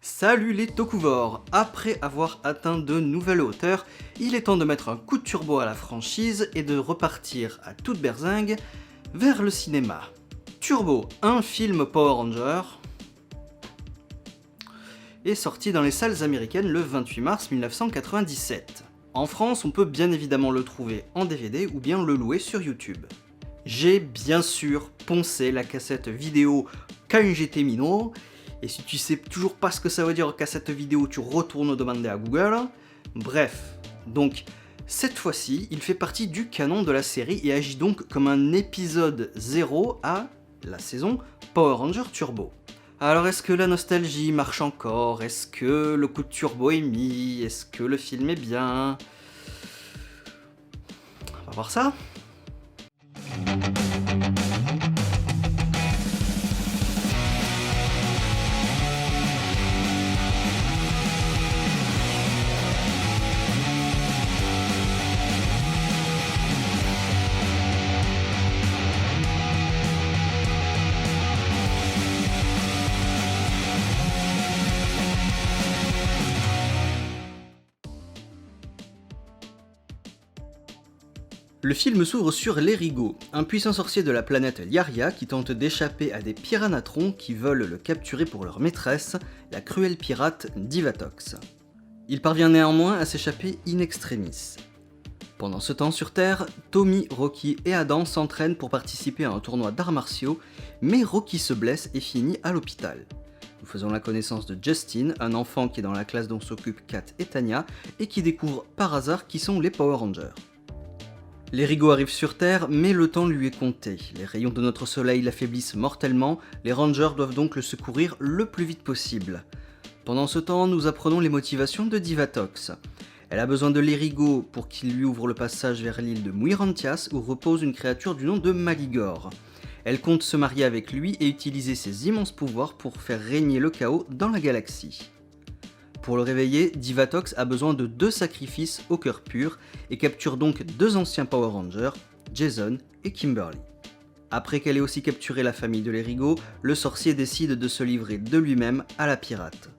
Salut les Tokuvores! Après avoir atteint de nouvelles hauteurs, il est temps de mettre un coup de turbo à la franchise et de repartir à toute berzingue vers le cinéma. Turbo, un film Power Ranger, est sorti dans les salles américaines le 28 mars 1997. En France, on peut bien évidemment le trouver en DVD ou bien le louer sur YouTube. J'ai bien sûr poncé la cassette vidéo quand j'étais minot, et si tu sais toujours pas ce que ça veut dire cassette vidéo, tu retournes demander à Google. Bref, donc cette fois-ci, il fait partie du canon de la série et agit donc comme un épisode 0 à la saison Power Ranger Turbo. Alors est-ce que la nostalgie marche encore? Est-ce que le coup de turbo est mis? Est-ce que le film est bien? On va voir ça. Le film s'ouvre sur Lerigo, un puissant sorcier de la planète Lyaria qui tente d'échapper à des Pyranatrons qui veulent le capturer pour leur maîtresse, la cruelle pirate Divatox. Il parvient néanmoins à s'échapper in extremis. Pendant ce temps sur Terre, Tommy, Rocky et Adam s'entraînent pour participer à un tournoi d'arts martiaux, mais Rocky se blesse et finit à l'hôpital. Nous faisons la connaissance de Justin, un enfant qui est dans la classe dont s'occupent Kat et Tanya, et qui découvre par hasard qui sont les Power Rangers. Lerigo arrive sur Terre, mais le temps lui est compté. Les rayons de notre soleil l'affaiblissent mortellement, les Rangers doivent donc le secourir le plus vite possible. Pendant ce temps, nous apprenons les motivations de Divatox. Elle a besoin de Lerigo pour qu'il lui ouvre le passage vers l'île de Muirantias où repose une créature du nom de Maligore. Elle compte se marier avec lui et utiliser ses immenses pouvoirs pour faire régner le chaos dans la galaxie. Pour le réveiller, Divatox a besoin de 2 sacrifices au cœur pur et capture donc 2 anciens Power Rangers, Jason et Kimberly. Après qu'elle ait aussi capturé la famille de Lerigo, le sorcier décide de se livrer de lui-même à la pirate.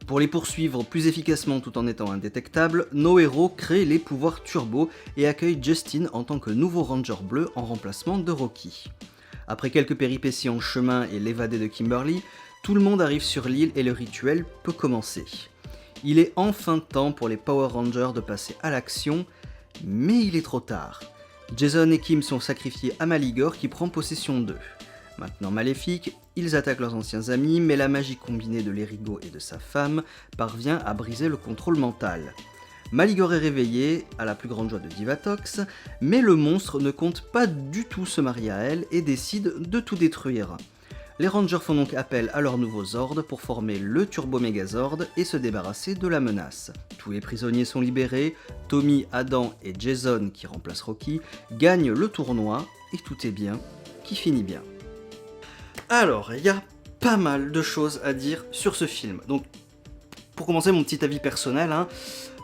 Pour les poursuivre plus efficacement tout en étant indétectables, nos héros créent les pouvoirs turbo et accueillent Justin en tant que nouveau Ranger bleu en remplacement de Rocky. Après quelques péripéties en chemin et l'évadé de Kimberly, tout le monde arrive sur l'île et le rituel peut commencer. Il est enfin temps pour les Power Rangers de passer à l'action, mais il est trop tard. Jason et Kim sont sacrifiés à Maligore qui prend possession d'eux. Maintenant maléfiques, ils attaquent leurs anciens amis, mais la magie combinée de Lerigo et de sa femme parvient à briser le contrôle mental. Maligore est réveillée, à la plus grande joie de Divatox, mais le monstre ne compte pas du tout se marier à elle et décide de tout détruire. Les Rangers font donc appel à leurs nouveaux ordres pour former le Turbo Megazord et se débarrasser de la menace. Tous les prisonniers sont libérés, Tommy, Adam et Jason, qui remplacent Rocky, gagnent le tournoi et tout est bien qui finit bien. Alors, il y a pas mal de choses à dire sur ce film. Donc, pour commencer, mon petit avis personnel,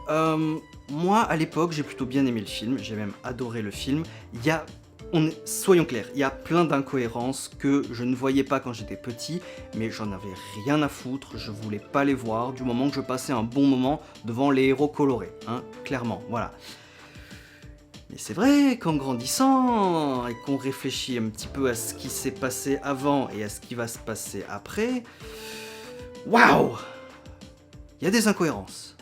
moi, à l'époque, j'ai plutôt bien aimé le film, j'ai même adoré le film. Soyons clairs, il y a plein d'incohérences que je ne voyais pas quand j'étais petit, mais j'en avais rien à foutre, je voulais pas les voir, du moment que je passais un bon moment devant les héros colorés, clairement, voilà. Mais c'est vrai qu'en grandissant, et qu'on réfléchit un petit peu à ce qui s'est passé avant et à ce qui va se passer après, waouh! Il y a des incohérences.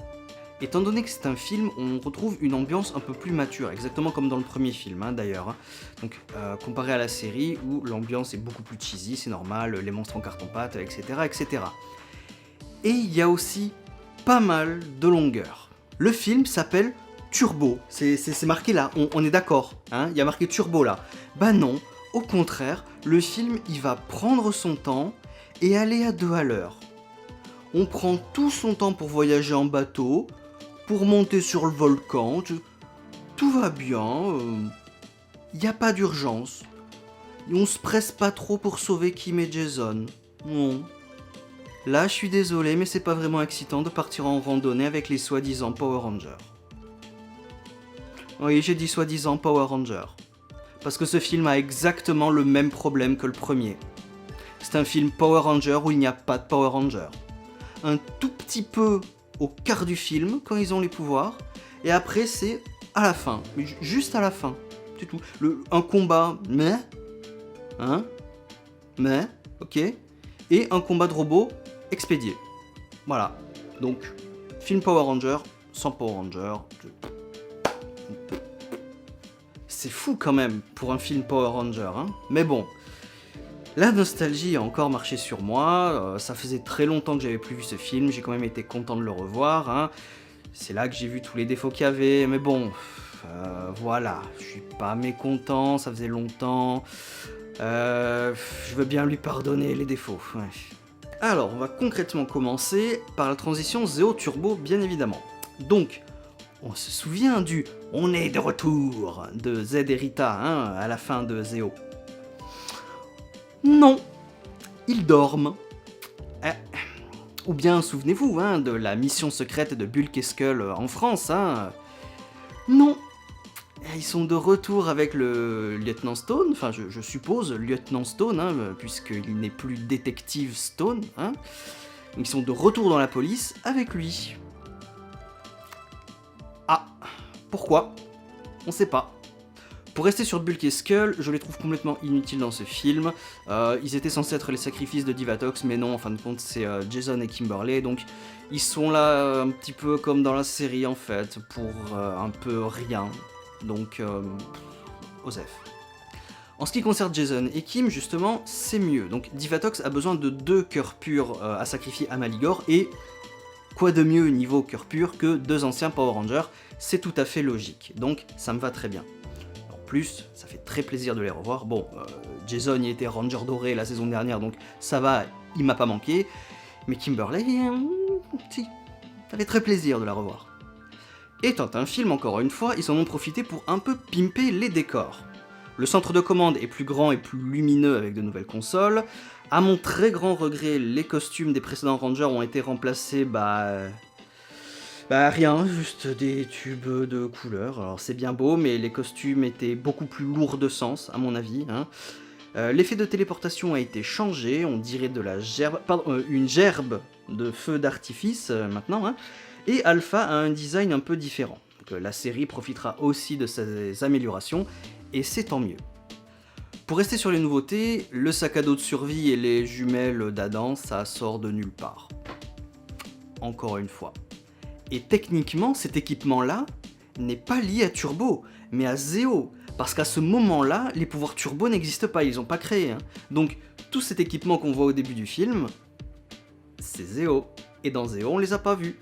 Étant donné que c'est un film, on retrouve une ambiance un peu plus mature, exactement comme dans le premier film d'ailleurs. Donc comparé à la série où l'ambiance est beaucoup plus cheesy, c'est normal, les monstres en carton-pâte, etc., etc. Et il y a aussi pas mal de longueur. Le film s'appelle Turbo, c'est marqué là, on est d'accord, il y a marqué Turbo là. Bah non, au contraire, le film il va prendre son temps et aller à 2 à l'heure. On prend tout son temps pour voyager en bateau, pour monter sur le volcan, tout va bien, y a pas d'urgence. On se presse pas trop pour sauver Kim et Jason. Non. Là, je suis désolé, mais c'est pas vraiment excitant de partir en randonnée avec les soi-disant Power Rangers. Oui, j'ai dit soi-disant Power Rangers. Parce que ce film a exactement le même problème que le premier. C'est un film Power Ranger où il n'y a pas de Power Ranger. un tout petit peu au quart du film, quand ils ont les pouvoirs, et après c'est à la fin, mais juste à la fin, c'est tout. Un combat, ok, et un combat de robot expédié. Voilà, donc film Power Ranger, sans Power Ranger. C'est fou quand même pour un film Power Ranger, hein. Mais bon, la nostalgie a encore marché sur moi, ça faisait très longtemps que j'avais plus vu ce film, j'ai quand même été content de le revoir, hein. C'est là que j'ai vu tous les défauts qu'il y avait, mais bon, voilà, je suis pas mécontent, ça faisait longtemps, je veux bien lui pardonner les défauts, ouais. Alors, on va concrètement commencer par la transition Zeo Turbo, bien évidemment. Donc, on se souvient du « On est de retour » de Zed et Rita, hein, à la fin de Zeo. Non, ils dorment. Ou bien, souvenez-vous, hein, de la mission secrète de Bulk et Skull en France, hein. Non, ils sont de retour avec le lieutenant Stone, enfin je suppose lieutenant Stone, hein, puisqu'il n'est plus détective Stone, hein. Ils sont de retour dans la police avec lui. Ah, pourquoi? On sait pas. Pour rester sur Bulk et Skull, je les trouve complètement inutiles dans ce film. Ils étaient censés être les sacrifices de Divatox, mais non, en fin de compte, c'est Jason et Kimberly, donc ils sont là un petit peu comme dans la série, en fait, pour un peu rien. Donc, Osef. En ce qui concerne Jason et Kim, justement, c'est mieux. Donc, Divatox a besoin de 2 cœurs purs à sacrifier à Maligore, et quoi de mieux niveau cœur pur que 2 anciens Power Rangers, c'est tout à fait logique. Donc, ça me va très bien. Plus, ça fait très plaisir de les revoir. Bon, Jason y était Ranger doré la saison dernière, donc ça va, il m'a pas manqué. Mais Kimberly, si, ça fait très plaisir de la revoir. Étant un film, encore une fois, ils en ont profité pour un peu pimper les décors. Le centre de commande est plus grand et plus lumineux avec de nouvelles consoles. À mon très grand regret, les costumes des précédents Rangers ont été remplacés, rien, juste des tubes de couleurs. Alors c'est bien beau, mais les costumes étaient beaucoup plus lourds de sens, à mon avis, hein. L'effet de téléportation a été changé, on dirait de la gerbe, une gerbe de feu d'artifice maintenant, hein. Et Alpha a un design un peu différent. Donc, la série profitera aussi de ces améliorations, et c'est tant mieux. Pour rester sur les nouveautés, le sac à dos de survie et les jumelles d'Adam, ça sort de nulle part. Encore une fois. Et techniquement, cet équipement-là n'est pas lié à Turbo, mais à Zeo. Parce qu'à ce moment-là, les pouvoirs Turbo n'existent pas, ils n'ont pas créé, hein. Donc, tout cet équipement qu'on voit au début du film, c'est Zeo. Et dans Zeo, on les a pas vus.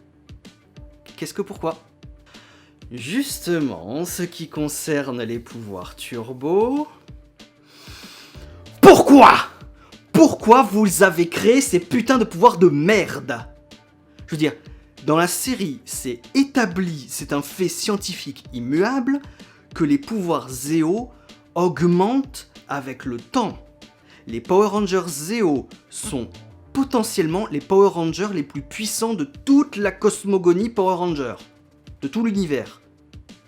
Qu'est-ce que pourquoi? Justement, en ce qui concerne les pouvoirs Turbo... Pourquoi vous avez créé ces putains de pouvoirs de merde? Je veux dire... Dans la série, c'est établi, c'est un fait scientifique immuable, que les pouvoirs Zeo augmentent avec le temps. Les Power Rangers Zeo sont potentiellement les Power Rangers les plus puissants de toute la cosmogonie Power Ranger, de tout l'univers,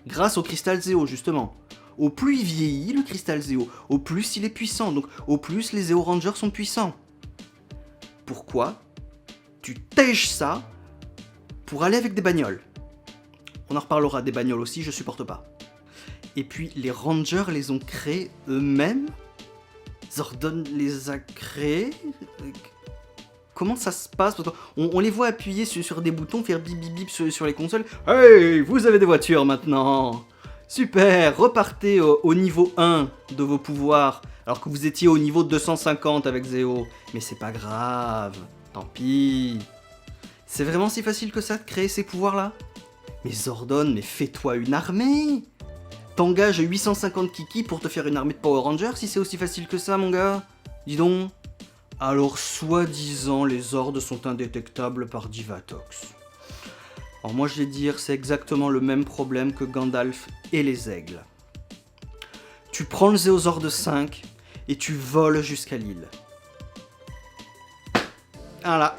grâce au cristal Zeo justement. Au plus il vieillit le cristal Zeo, au plus il est puissant, donc au plus les Zeo Rangers sont puissants. Pourquoi tu tèches ça pour aller avec des bagnoles? On en reparlera des bagnoles aussi, je supporte pas. Et puis les Rangers les ont créés eux-mêmes? Zordon les a créés? Comment ça se passe? On les voit appuyer sur des boutons, faire bip bip bip sur les consoles. Hey, vous avez des voitures maintenant! Super, repartez au niveau 1 de vos pouvoirs, alors que vous étiez au niveau 250 avec Zeo. Mais c'est pas grave, tant pis. C'est vraiment si facile que ça de créer ces pouvoirs-là? Mais Zordon, mais fais-toi une armée! T'engages 850 kiki pour te faire une armée de Power Rangers si c'est aussi facile que ça, mon gars? Dis donc. Alors, soi-disant, les ordres sont indétectables par Divatox. Alors moi, je vais dire, c'est exactement le même problème que Gandalf et les aigles. Tu prends le Zéozord 5 et tu voles jusqu'à l'île. Voilà.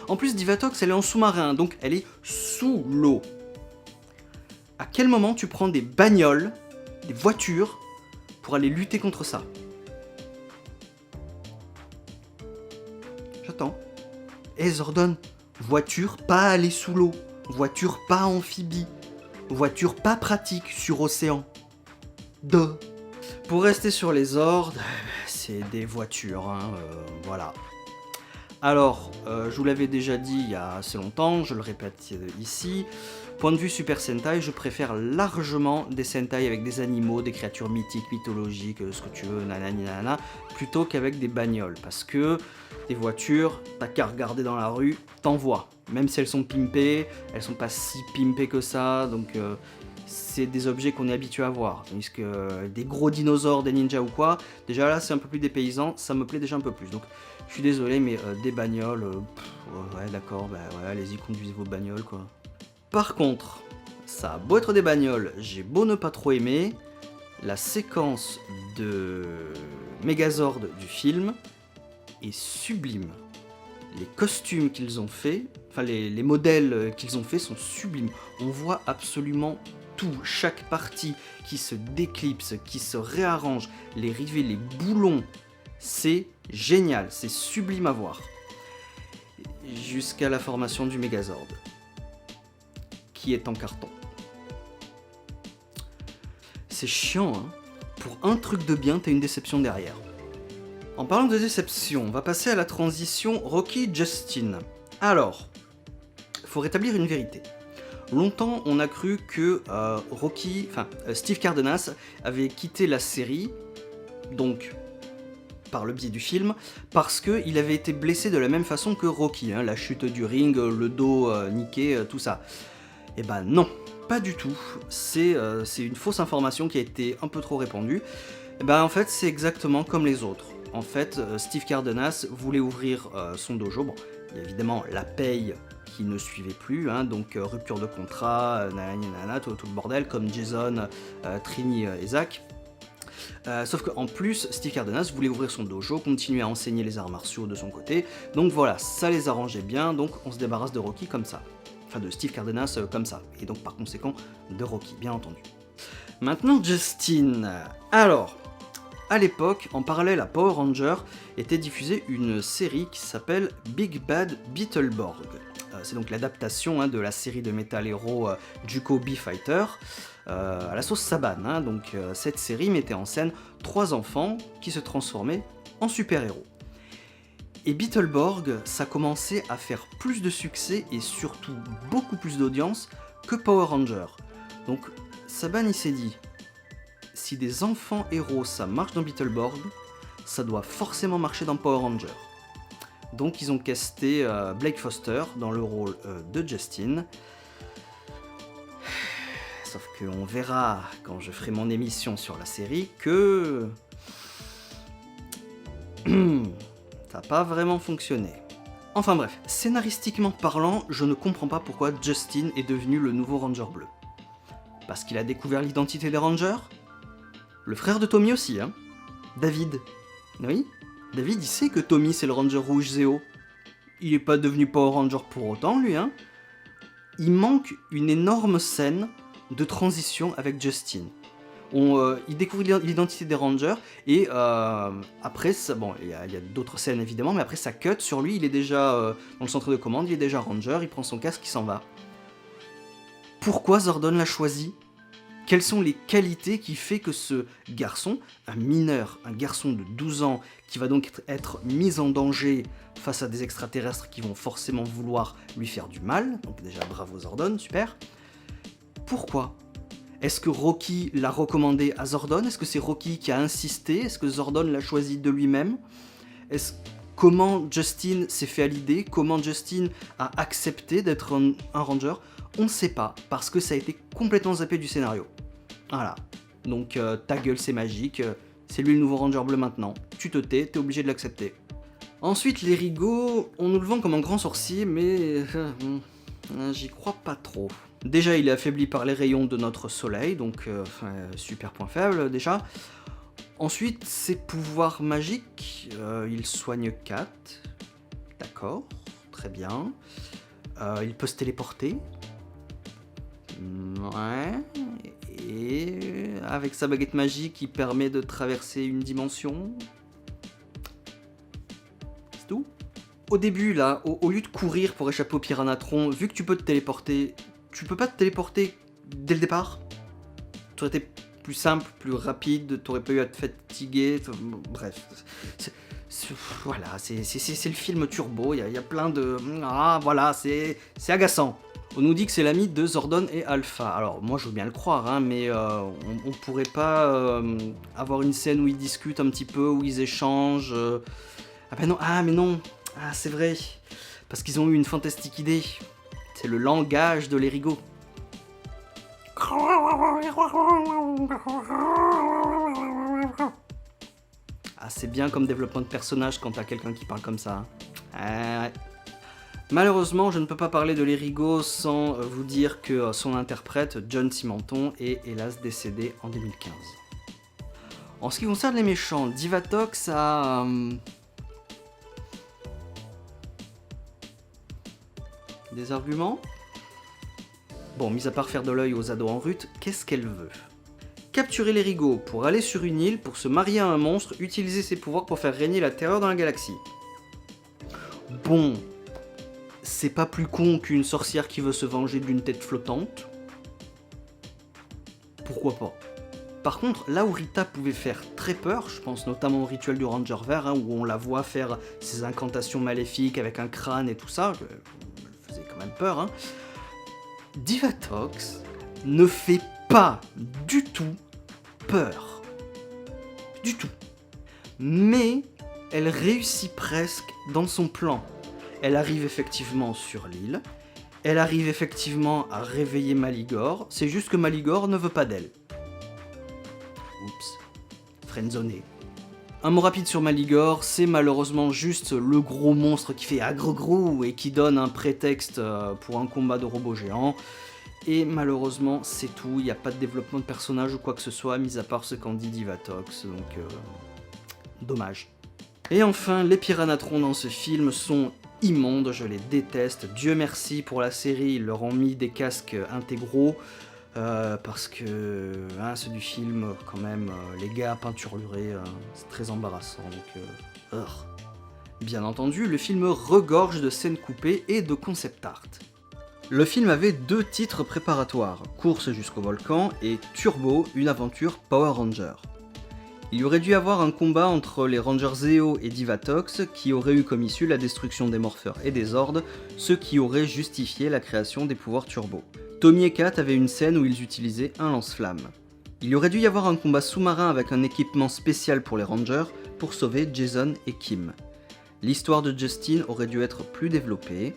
En plus, Divatox, elle est en sous-marin, donc elle est sous l'eau. À quel moment tu prends des bagnoles, des voitures, pour aller lutter contre ça? J'attends. Eh Zordon, voiture pas aller sous l'eau, voiture pas amphibie, voiture pas pratique sur océan. Duh. Pour rester sur les ordres, c'est des voitures, hein, voilà. Alors, je vous l'avais déjà dit il y a assez longtemps, je le répète ici, point de vue Super Sentai, je préfère largement des Sentai avec des animaux, des créatures mythiques, mythologiques, ce que tu veux, nanani nanana, plutôt qu'avec des bagnoles, parce que des voitures, t'as qu'à regarder dans la rue, t'en vois. Même si elles sont pimpées, elles sont pas si pimpées que ça, donc c'est des objets qu'on est habitué à voir. Tandis que des gros dinosaures, des ninjas ou quoi, déjà là c'est un peu plus dépaysant, ça me plaît déjà un peu plus. Donc je suis désolé, mais des bagnoles, ouais d'accord, bah ouais, allez-y, conduisez vos bagnoles quoi. Par contre, ça a beau être des bagnoles, j'ai beau ne pas trop aimer, la séquence de Megazord du film est sublime. Les costumes qu'ils ont fait, enfin les modèles qu'ils ont fait sont sublimes. On voit absolument tout, chaque partie qui se déclipse, qui se réarrange, les rivets, les boulons, c'est génial, c'est sublime à voir. Jusqu'à la formation du Megazord, qui est en carton. C'est chiant, hein. Pour un truc de bien, t'as une déception derrière. En parlant de déception, on va passer à la transition Rocky-Justin. Alors, faut rétablir une vérité. Longtemps, on a cru que Steve Cardenas avait quitté la série, donc par le biais du film, parce qu'il avait été blessé de la même façon que Rocky, hein, la chute du ring, le dos niqué, tout ça. Eh ben non, pas du tout. C'est une fausse information qui a été un peu trop répandue. Eh ben en fait, c'est exactement comme les autres. En fait, Steve Cardenas voulait ouvrir son dojo. Bon, il y a évidemment la paye qui ne suivait plus, hein, donc rupture de contrat, tout le bordel, comme Jason, Trini et Zach. Sauf qu'en plus, Steve Cardenas voulait ouvrir son dojo, continuer à enseigner les arts martiaux de son côté. Donc voilà, ça les arrangeait bien, donc on se débarrasse de Rocky comme ça. Enfin de Steve Cardenas comme ça. Et donc par conséquent de Rocky, bien entendu. Maintenant Justin. Alors, à l'époque, en parallèle à Power Rangers, était diffusée une série qui s'appelle Big Bad Beetleborg. C'est donc l'adaptation de la série de Metal Hero Juko B-Fighter à la sauce Saban. Donc cette série mettait en scène 3 enfants qui se transformaient en super-héros. Et Beetleborg, ça commençait à faire plus de succès et surtout beaucoup plus d'audience que Power Rangers. Donc Saban il s'est dit, si des enfants héros ça marche dans Beetleborg, ça doit forcément marcher dans Power Rangers. Donc ils ont casté Blake Foster dans le rôle de Justin. Sauf qu'on verra quand je ferai mon émission sur la série que ça n'a pas vraiment fonctionné. Enfin bref, scénaristiquement parlant, je ne comprends pas pourquoi Justin est devenu le nouveau Ranger bleu. Parce qu'il a découvert l'identité des Rangers ? Le frère de Tommy aussi, hein ? David. Oui ? David, il sait que Tommy, c'est le Ranger rouge Zéo. Il est pas devenu Power Ranger pour autant, lui, hein. Il manque une énorme scène de transition avec Justin. Il découvre l'identité des Rangers, et après, bon, il y a d'autres scènes évidemment, mais après ça cut sur lui, il est déjà dans le centre de commande, il est déjà Ranger, il prend son casque, il s'en va. Pourquoi Zordon l'a choisi ? Quelles sont les qualités qui fait que ce garçon, un mineur, un garçon de 12 ans, qui va donc être mis en danger face à des extraterrestres qui vont forcément vouloir lui faire du mal, donc déjà bravo Zordon, super. Pourquoi ? Est-ce que Rocky l'a recommandé à Zordon ? Est-ce que c'est Rocky qui a insisté ? Est-ce que Zordon l'a choisi de lui-même ? Comment Justin s'est fait à l'idée ? Comment Justin a accepté d'être un Ranger ? On ne sait pas, parce que ça a été complètement zappé du scénario. Voilà. Donc ta gueule c'est magique, c'est lui le nouveau Ranger bleu maintenant. Tu te tais, t'es obligé de l'accepter. Ensuite les Rigo, on nous le vend comme un grand sorcier, mais j'y crois pas trop. Déjà il est affaibli par les rayons de notre soleil, donc super point faible déjà. Ensuite ses pouvoirs magiques, il soigne Kat, d'accord, très bien. Il peut se téléporter. Ouais, et avec sa baguette magique, il permet de traverser une dimension. C'est tout ? Au début, là, au lieu de courir pour échapper au Piranhatron, vu que tu peux te téléporter, tu peux pas te téléporter dès le départ? Ça aurait été plus simple, plus rapide, t'aurais pas eu à te fatiguer, bref. Voilà, c'est le film Turbo, il y a plein de... Ah, voilà, c'est agaçant. On nous dit que c'est l'ami de Zordon et Alpha. Alors, moi, je veux bien le croire, hein, mais on pourrait pas avoir une scène où ils discutent un petit peu, où ils échangent... Ah ben non, ah mais non, ah c'est vrai, parce qu'ils ont eu une fantastique idée. C'est le langage de l'Erigo. Ah, c'est bien comme développement de personnage quand t'as quelqu'un qui parle comme ça. Hein. Ouais. Malheureusement, je ne peux pas parler de l'Erigo sans vous dire que son interprète, John Simenton, est hélas décédé en 2015. En ce qui concerne les méchants, Divatox a... des arguments? Bon, mis à part faire de l'œil aux ados en rut, qu'est-ce qu'elle veut? Capturer l'Erigo pour aller sur une île, pour se marier à un monstre, utiliser ses pouvoirs pour faire régner la terreur dans la galaxie. Bon, c'est pas plus con qu'une sorcière qui veut se venger d'une tête flottante. Pourquoi pas? Par contre, là où Rita pouvait faire très peur, je pense notamment au rituel du Ranger Vert, hein, où on la voit faire ses incantations maléfiques avec un crâne et tout ça, elle faisait quand même peur, hein. Divatox ne fait pas du tout peur. Du tout. Mais elle réussit presque dans son plan. Elle arrive effectivement sur l'île, elle arrive effectivement à réveiller Maligore, c'est juste que Maligore ne veut pas d'elle. Oups, friendzoné. Un mot rapide sur Maligore, c'est malheureusement juste le gros monstre qui fait agrogrou et qui donne un prétexte pour un combat de robots géants. Et malheureusement, c'est tout, il n'y a pas de développement de personnage ou quoi que ce soit, mis à part ce qu'en dit Divatox, donc dommage. Et enfin, les Piranatrons dans ce film sont immondes, je les déteste. Dieu merci pour la série, ils leur ont mis des casques intégraux, parce que ceux du film, quand même, les gars peinturlurés, c'est très embarrassant, donc... Bien entendu, le film regorge de scènes coupées et de concept art. Le film avait 2 titres préparatoires, Course jusqu'au volcan et Turbo, une aventure Power Ranger. Il y aurait dû avoir un combat entre les Rangers Zeo et Divatox qui aurait eu comme issue la destruction des Morphers et des Zords, ce qui aurait justifié la création des pouvoirs Turbo. Tommy et Kat avaient une scène où ils utilisaient un lance-flamme. Il y aurait dû y avoir un combat sous-marin avec un équipement spécial pour les Rangers pour sauver Jason et Kim. L'histoire de Justin aurait dû être plus développée.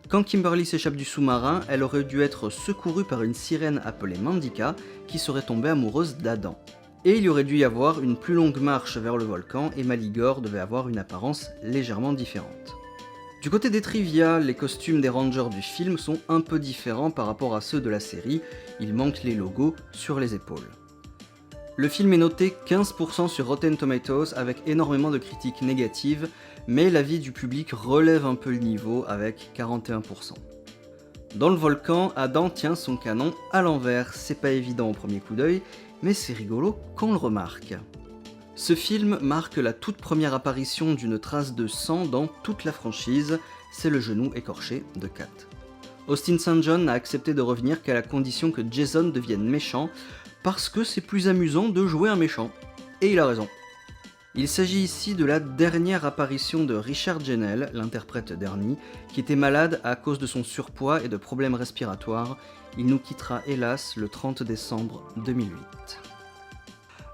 Quand Kimberly s'échappe du sous-marin, elle aurait dû être secourue par une sirène appelée Mandika qui serait tombée amoureuse d'Adam. Et il y aurait dû y avoir une plus longue marche vers le volcan et Maligore devait avoir une apparence légèrement différente. Du côté des trivia, les costumes des Rangers du film sont un peu différents par rapport à ceux de la série, il manque les logos sur les épaules. Le film est noté 15% sur Rotten Tomatoes avec énormément de critiques négatives, mais l'avis du public relève un peu le niveau avec 41%. Dans le volcan, Adam tient son canon à l'envers, c'est pas évident au premier coup d'œil, mais c'est rigolo quand on le remarque. Ce film marque la toute première apparition d'une trace de sang dans toute la franchise, c'est le genou écorché de Kat. Austin St. John n'a accepté de revenir qu'à la condition que Jason devienne méchant, parce que c'est plus amusant de jouer un méchant. Et il a raison. Il s'agit ici de la dernière apparition de Richard Jennell, l'interprète d'Ernie, qui était malade à cause de son surpoids et de problèmes respiratoires. Il nous quittera hélas le 30 décembre 2008.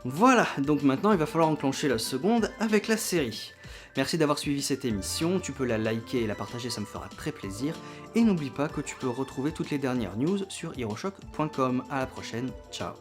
Voilà, donc maintenant il va falloir enclencher la seconde avec la série. Merci d'avoir suivi cette émission, tu peux la liker et la partager, ça me fera très plaisir. Et n'oublie pas que tu peux retrouver toutes les dernières news sur HeroShock.com. À la prochaine, ciao.